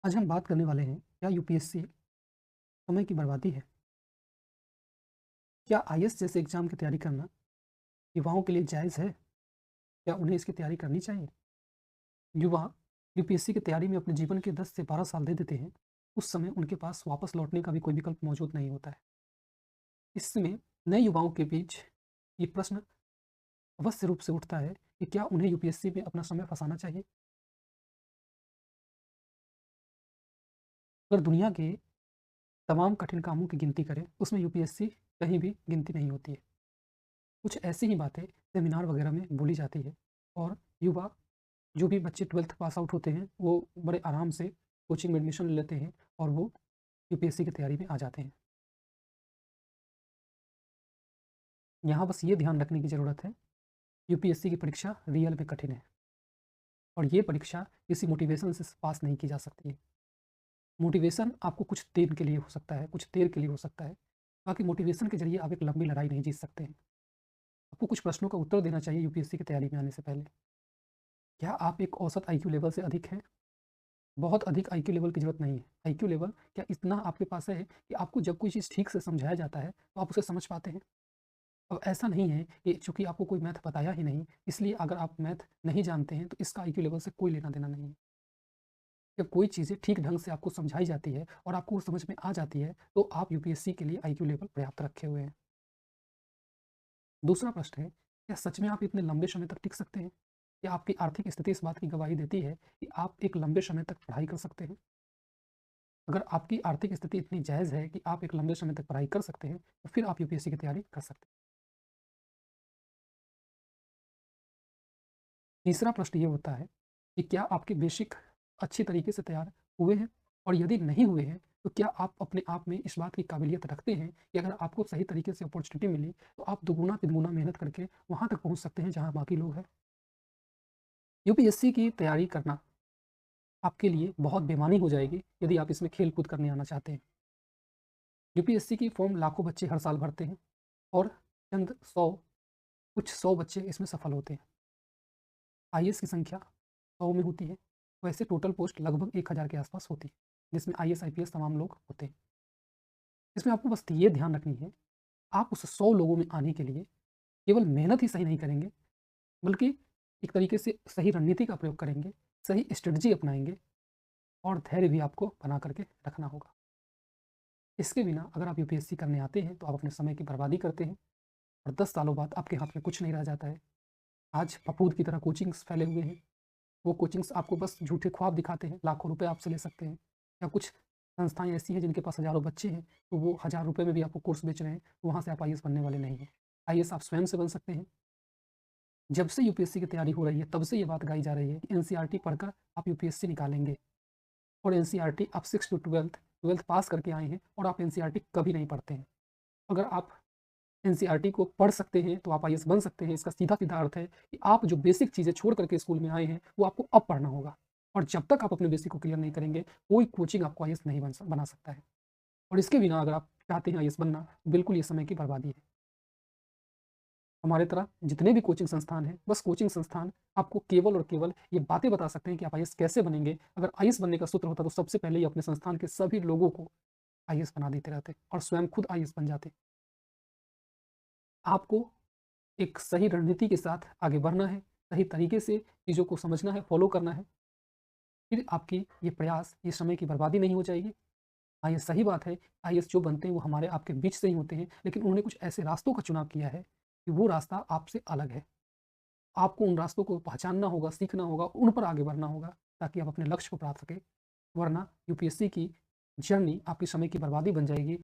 आज हम बात करने वाले हैं, क्या यूपीएससी समय की बर्बादी है? क्या आईएएस जैसे एग्ज़ाम की तैयारी करना युवाओं के लिए जायज़ है? क्या उन्हें इसकी तैयारी करनी चाहिए? युवा यूपीएससी की तैयारी में अपने जीवन के 10 से 12 साल दे देते हैं, उस समय उनके पास वापस लौटने का भी कोई विकल्प मौजूद नहीं होता है। इसमें नए युवाओं के बीच ये प्रश्न अवश्य रूप से उठता है कि क्या उन्हें यूपीएससी में अपना समय फँसाना चाहिए? अगर दुनिया के तमाम कठिन कामों की गिनती करें, उसमें यूपीएससी कहीं भी गिनती नहीं होती है। कुछ ऐसी ही बातें सेमिनार वगैरह में बोली जाती है और युवा जो भी बच्चे 12th पास आउट होते हैं, वो बड़े आराम से कोचिंग में एडमिशन ले लेते हैं और वो यूपीएससी की तैयारी में आ जाते हैं। यहाँ बस ये ध्यान रखने की ज़रूरत है, यूपीएससी की परीक्षा रियल में कठिन है और ये परीक्षा किसी मोटिवेशन से पास नहीं की जा सकती है। मोटिवेशन आपको कुछ दिन के लिए हो सकता है, कुछ देर के लिए हो सकता है, बाकी मोटिवेशन के ज़रिए आप एक लंबी लड़ाई नहीं जीत सकते हैं। आपको कुछ प्रश्नों का उत्तर देना चाहिए यूपीएससी की तैयारी में आने से पहले। क्या आप एक औसत आईक्यू लेवल से अधिक हैं? बहुत अधिक आईक्यू लेवल की ज़रूरत नहीं है। आईक्यू लेवल क्या इतना आपके पास है कि आपको जब कोई चीज़ ठीक से समझाया जाता है, तो आप उसे समझ पाते हैं? अब ऐसा नहीं है कि चूँकि आपको कोई मैथ बताया ही नहीं, इसलिए अगर आप मैथ नहीं जानते हैं, तो इसका आईक्यू लेवल से कोई लेना-देना नहीं है। जब कोई चीज़ें ठीक ढंग से आपको समझाई जाती है और आपको वो समझ में आ जाती है, तो आप यूपीएससी के लिए आईक्यू लेवल पर्याप्त रखे हुए हैं। दूसरा प्रश्न है, क्या सच में आप इतने लंबे समय तक टिक सकते हैं? क्या आपकी आर्थिक स्थिति इस बात की गवाही देती है कि आप एक लंबे समय तक पढ़ाई कर सकते हैं? अगर आपकी आर्थिक स्थिति इतनी जायज़ है कि आप एक लंबे समय तक पढ़ाई कर सकते हैं, तो फिर आप यूपीएससी की तैयारी कर सकते हैं। तीसरा प्रश्न ये होता है कि क्या आपके बेसिक अच्छी तरीके से तैयार हुए हैं? और यदि नहीं हुए हैं, तो क्या आप अपने आप में इस बात की काबिलियत रखते हैं कि अगर आपको सही तरीके से अपॉर्च्युनिटी मिली, तो आप दुगुना-तिगुना मेहनत करके वहाँ तक पहुँच सकते हैं, जहाँ बाकी लोग हैं? यूपीएससी की तैयारी करना आपके लिए बहुत बेईमानी हो जाएगी, यदि आप इसमें खेल-कूद करने आना चाहते हैं। यूपीएससी की फॉर्म लाखों बच्चे हर साल भरते हैं और चंद 100 कुछ 100 बच्चे इसमें सफल होते हैं। आईएएस की संख्या 100 में होती है, वैसे टोटल पोस्ट लगभग 1000 के आसपास होती है, जिसमें आईएएस, आईपीएस तमाम लोग होते हैं। इसमें आपको बस ये ध्यान रखनी है, आप उस 100 लोगों में आने के लिए केवल मेहनत ही सही नहीं करेंगे, बल्कि एक तरीके से सही रणनीति का प्रयोग करेंगे, सही स्ट्रेटजी अपनाएँगे और धैर्य भी आपको बना कर के रखना होगा। इसके बिना अगर आप यूपीएससी करने आते हैं, तो आप अपने समय की बर्बादी करते हैं और 10 सालों बाद आपके हाथ में कुछ नहीं रह जाता है। आज फफूंद की तरह कोचिंग्स फैले हुए हैं। वो कोचिंग्स आपको बस झूठे ख्वाब दिखाते हैं, लाखों रुपए आपसे ले सकते हैं। या कुछ संस्थाएँ ऐसी हैं जिनके पास हज़ारों बच्चे हैं, तो वो हज़ार रुपए में भी आपको कोर्स बेच रहे हैं, तो वहाँ से आप आईएएस बनने वाले नहीं हैं। आईएएस आप स्वयं से बन सकते हैं। जब से यूपीएससी की तैयारी हो रही है, तब से ये बात गाई जा रही है कि एनसीईआरटी पढ़कर आप यूपीएससी निकालेंगे और एनसीईआरटी आप 6 टू 12th पास करके आए हैं और आप एनसीईआरटी कभी नहीं पढ़ते हैं। अगर आप एनसीईआरटी को पढ़ सकते हैं, तो आप आईएएस बन सकते हैं। इसका सीधा-सीधा अर्थ है कि आप जो बेसिक चीज़ें छोड़ कर के स्कूल में आए हैं, वो आपको अब पढ़ना होगा और जब तक आप अपने बेसिक को क्लियर नहीं करेंगे, कोई कोचिंग आपको आईएएस नहीं बना सकता है और इसके बिना अगर आप चाहते हैं आईएएस बनना, बिल्कुल ये समय की बर्बादी है। हमारे तरह जितने भी कोचिंग संस्थान हैं, बस कोचिंग संस्थान आपको केवल और केवल ये बातें बता सकते हैं कि आप आईएएस कैसे बनेंगे। अगर आईएएस बनने का सूत्र होता, तो सबसे पहले ही अपने संस्थान के सभी लोगों को आईएएस बना देते रहते और स्वयं खुद आईएएस बन जाते। आपको एक सही रणनीति के साथ आगे बढ़ना है, सही तरीके से चीज़ों को समझना है, फ़ॉलो करना है, फिर आपकी ये प्रयास, ये समय की बर्बादी नहीं हो जाएगी। हाँ, ये सही बात है, आईएएस जो बनते हैं वो हमारे आपके बीच से ही होते हैं, लेकिन उन्होंने कुछ ऐसे रास्तों का चुनाव किया है कि वो रास्ता आपसे अलग है। आपको उन रास्तों को पहचानना होगा, सीखना होगा, उन पर आगे बढ़ना होगा, ताकि आप अपने लक्ष्य को प्राप्त सकें, वरना यूपीएससी की जर्नी आपके समय की बर्बादी बन जाएगी।